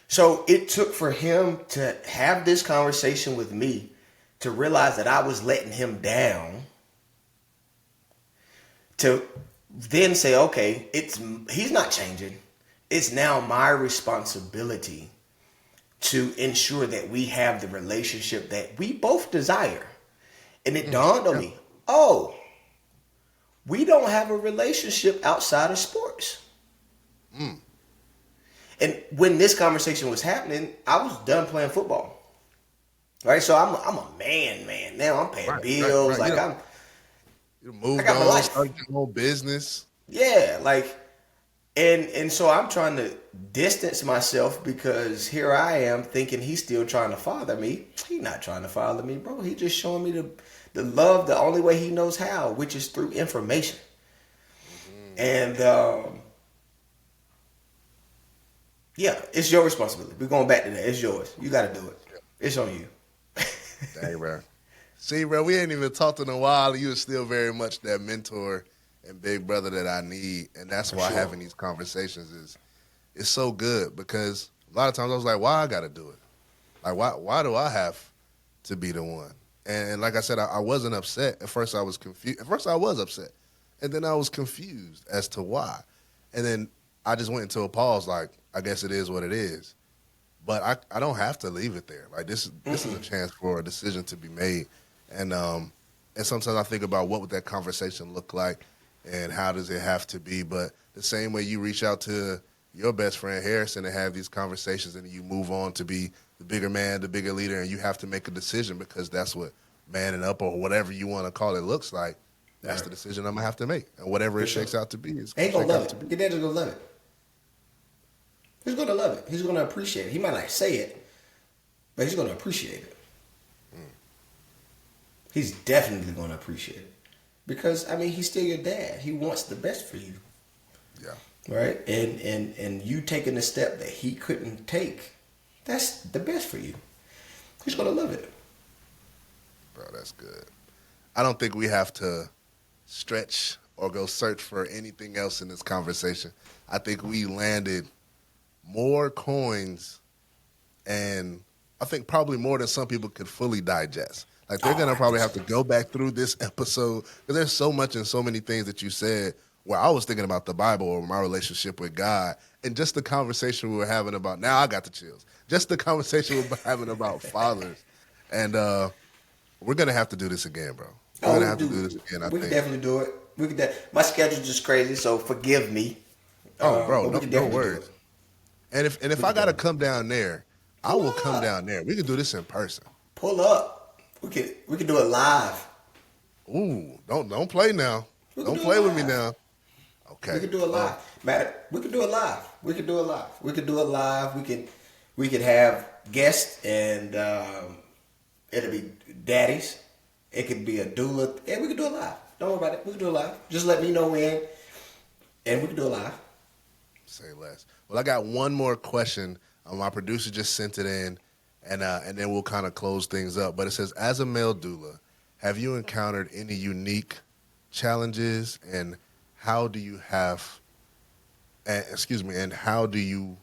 So it took for him to have this conversation with me to realize that I was letting him down, to then say, okay, he's not changing. It's now my responsibility to ensure that we have the relationship that we both desire. And it dawned on me, we don't have a relationship outside of sports. And when this conversation was happening, I was done playing football. Right? So I'm a man now. I'm paying bills. Like you moved I got my on, life. started your own business. Yeah, like and so I'm trying to distance myself, because here I am thinking he's still trying to father me. He's not trying to father me, bro. He's just showing me the love the only way he knows how, which is through information. And yeah, it's your responsibility. We're going back to that. It's yours. You got to do it. It's on you. Dang, bro. See, bro, we ain't even talked in a while. You are still very much that mentor and big brother that I need, and that's For why sure. having these conversations is so good, because a lot of times I was like, why I got to do it? Like, why do I have to be the one? And like I said, I wasn't upset. At first I was confused. At first I was upset, and then I was confused as to why. And then I just went into a pause, like, I guess it is what it is. But I don't have to leave it there. Like, this is a chance for a decision to be made. And sometimes I think about what would that conversation look like and how does it have to be. But the same way you reach out to your best friend Harrison and have these conversations, and you move on to be the bigger man, the bigger leader, and you have to make a decision, because that's what manning up, or whatever you want to call it, looks like. That's the decision I'm going to have to make. And whatever it shakes out to be, it's going Ain't to gonna shake love out to it. be. Your dad's gonna love it. He's gonna love it. He's gonna appreciate it. He might not say it, but he's gonna appreciate it. He's definitely gonna appreciate it. Because I mean, he's still your dad. He wants the best for you. Yeah. Right? And you taking a step that he couldn't take, that's the best for you. He's gonna love it. Bro, that's good. I don't think we have to stretch or go search for anything else in this conversation. I think we landed more coins, and I think probably more than some people could fully digest. Like, they're going to probably have to go back through this episode, because there's so much and so many things that you said where I was thinking about the Bible or my relationship with God, and just the conversation we were having about, now I got the chills, just the conversation we were having about fathers. And we're going to have to do this again, bro. We're going to have to do this again, I We think. can definitely do it. My schedule's just crazy, so forgive me. Oh, bro, But we can no definitely do worries. it. And if I got to come down there, I will come down there. We can do this in person. Pull up. We can do it live. Ooh, don't play now. We can Don't do play it with me live. now. Okay. We can do it live. Matter. We can do it live. We can do it live. We can do it live. We could have guests, and it'll be daddies. It could be a doula. Yeah, we can do it live. Don't worry about it. We can do it live. Just let me know when, and we can do it live. Say less. Well, I got one more question. My producer just sent it in, and then we'll kind of close things up. But it says, as a male doula, have you encountered any unique challenges, and how do you and how do you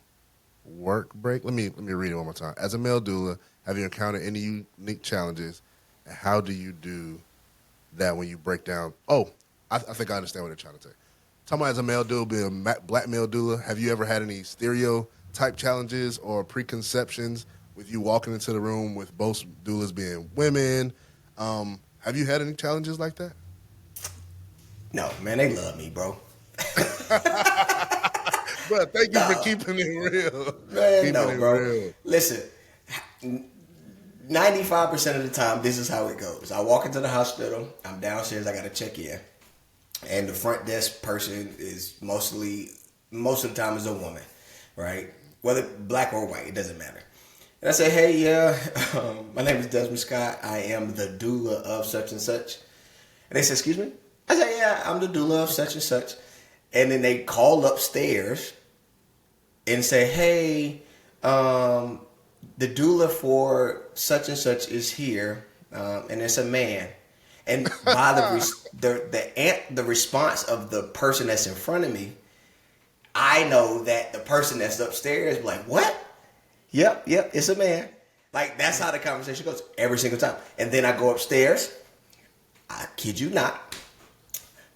work break? Let me read it one more time. As a male doula, have you encountered any unique challenges, and how do you do that when you break down? Oh, I think I understand what they're trying to say. Talking about as a male doula, being a black male doula, have you ever had any stereotype challenges or preconceptions with you walking into the room with both doulas being women? Have you had any challenges like that? No, man, they love me, bro. Bro, thank you for No. keeping it real. Man, Keeping no, it bro. real. Listen, 95% of the time, this is how it goes. I walk into the hospital. I'm downstairs. I got to check in. And the front desk person is most of the time is a woman, right? Whether black or white, it doesn't matter. And I say, hey, my name is Desmond Scott. I am the doula of such and such. And they say, excuse me? I say, yeah, I'm the doula of such and such. And then they call upstairs and say, hey, the doula for such and such is here, and it's a man. And by the response of the person that's in front of me, I know that the person that's upstairs is like, what? Yep, it's a man. Like, that's how the conversation goes every single time. And then I go upstairs. I kid you not.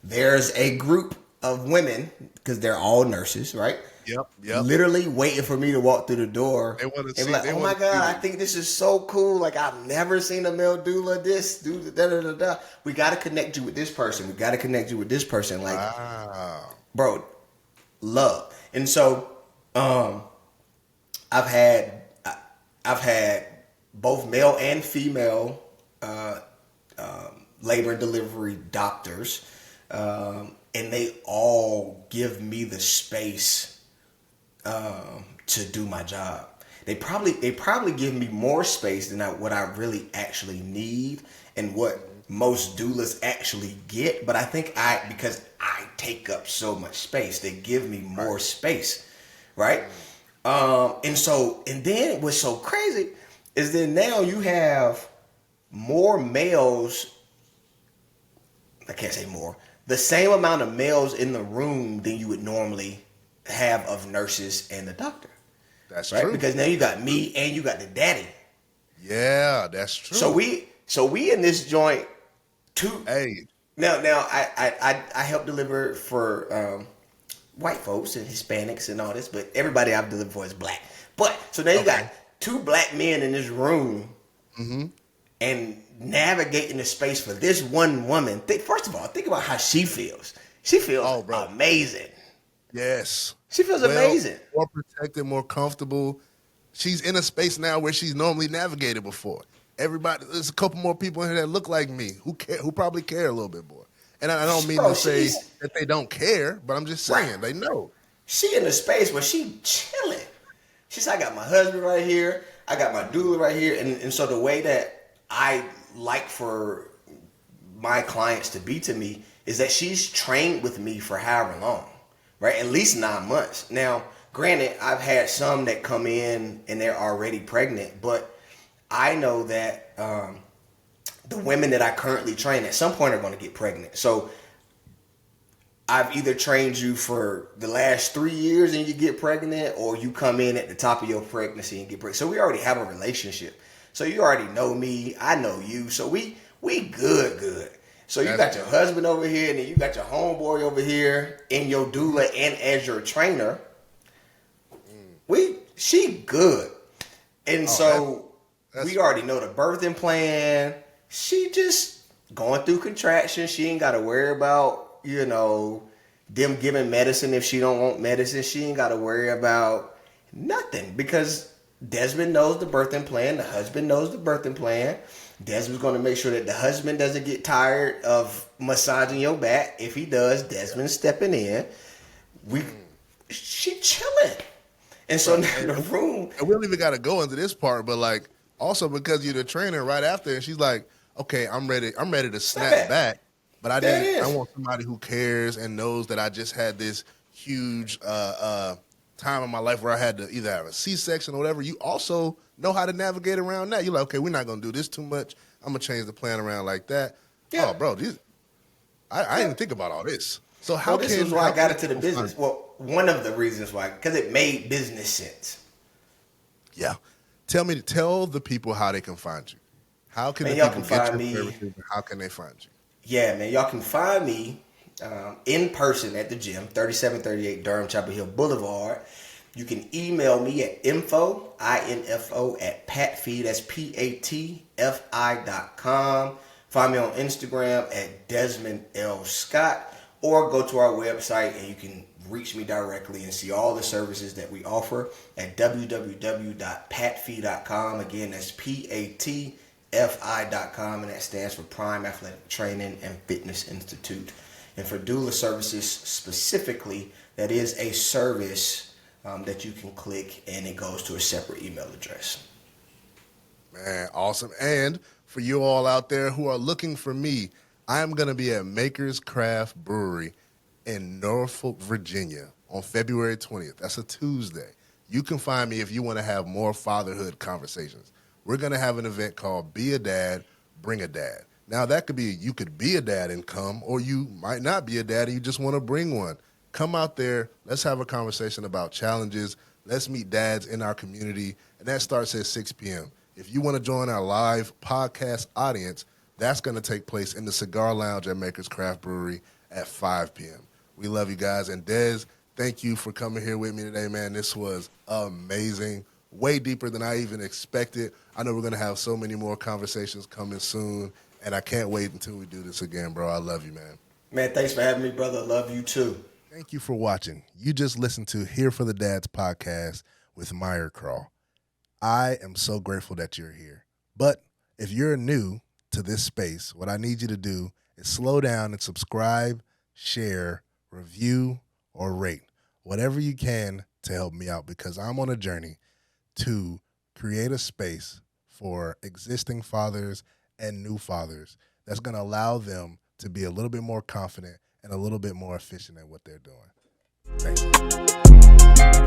There's a group of women, because they're all nurses, right? Yep. Literally waiting for me to walk through the door. They want to And see. like, They oh wanna my God, see I think this is so cool. Like, I've never seen a male doula da. We got to connect you with this person. We got to connect you with this person. Like, Wow. bro, love. And so, I've had both male and female labor and delivery doctors, and they all give me the space to do my job. They probably give me more space than what I really actually need, and what most doulas actually get. But I think because I take up so much space, they give me more space, right? And then what's so crazy is then now you have more males. I can't say more. The same amount of males in the room than you would normally have of nurses and the doctor. That's right? true. Because now you got me and you got the daddy. Yeah, that's true. So we in this joint too. Hey. Now I help deliver for white folks and Hispanics and all this, but everybody I've delivered for is black. But so now you got two black men in this room and navigating the space for this one woman. First of all, think about how she feels. She feels amazing. Yes. She feels amazing. More protected, more comfortable. She's in a space now where she's normally navigated before. Everybody, there's a couple more people in here that look like me who probably care a little bit more. And I don't mean to say that they don't care, but I'm just saying they know. She in a space where she chilling. She's I got my husband right here. I got my doula right here. And so the way that I like for my clients to be to me is that she's trained with me for however long, right? At least 9 months. Now, granted, I've had some that come in and they're already pregnant, but I know that the women that I currently train at some point are going to get pregnant. So I've either trained you for the last 3 years and you get pregnant, or you come in at the top of your pregnancy and get pregnant. So we already have a relationship. So you already know me, I know you. So we good. So you got your husband over here, and then you got your homeboy over here, and your doula, and as your trainer. She good. And we already know the birthing plan. She just going through contractions. She ain't got to worry about, them giving medicine if she don't want medicine. She ain't got to worry about nothing because Desmond knows the birthing plan. The husband knows the birthing plan. Desmond's going to make sure that the husband doesn't get tired of massaging your back. If he does, Desmond's stepping in. She chilling. And so now in the room. And we don't even got to go into this part, but also because you're the trainer right after, and she's like, okay, I'm ready to snap back. But I want somebody who cares and knows that I just had this huge time in my life where I had to either have a C-section or whatever. You also know how to navigate around that. You're like, okay, we're not going to do this too much. I'm going to change the plan around like that. Yeah. Oh, bro, I didn't think about all this. So this is why I got into the business. Well, one of the reasons why, because it made business sense. Yeah. Tell the people how they can find you. How can the people get your services, and how can they find you? Yeah, man, y'all can find me in person at the gym, 3738 Durham Chapel Hill Boulevard. You can email me at info at patfi, that's patfi.com. Find me on Instagram at Desmond L. Scott, or go to our website and you can reach me directly and see all the services that we offer at www.patfi.com. Again, that's PATFI.com, and that stands for Prime Athletic Training and Fitness Institute. And for doula services specifically, that is a service that you can click and it goes to a separate email address. Man, awesome. And for you all out there who are looking for me, I'm going to be at Maker's Craft Brewery in Norfolk, Virginia on February 20th. That's a Tuesday. You can find me if you want to have more fatherhood conversations. We're going to have an event called Be a Dad, Bring a Dad. Now, that could be you could be a dad and come, or you might not be a dad and you just want to bring one. Come out there. Let's have a conversation about challenges. Let's meet dads in our community, and that starts at 6 p.m. If you want to join our live podcast audience, that's going to take place in the Cigar Lounge at Maker's Craft Brewery at 5 p.m. We love you guys. And Des, thank you for coming here with me today, man. This was amazing. Way deeper than I even expected. I know we're going to have so many more conversations coming soon, and I can't wait until we do this again, bro. I love you, man. Man, thanks for having me, brother. I love you, too. Thank you for watching. You just listened to Here for the Dads podcast with Myer Krah. I am so grateful that you're here. But if you're new to this space, what I need you to do is slow down and subscribe, share, review, or rate. Whatever you can to help me out, because I'm on a journey to create a space for existing fathers and new fathers that's going to allow them to be a little bit more confident and a little bit more efficient at what they're doing. Thank you.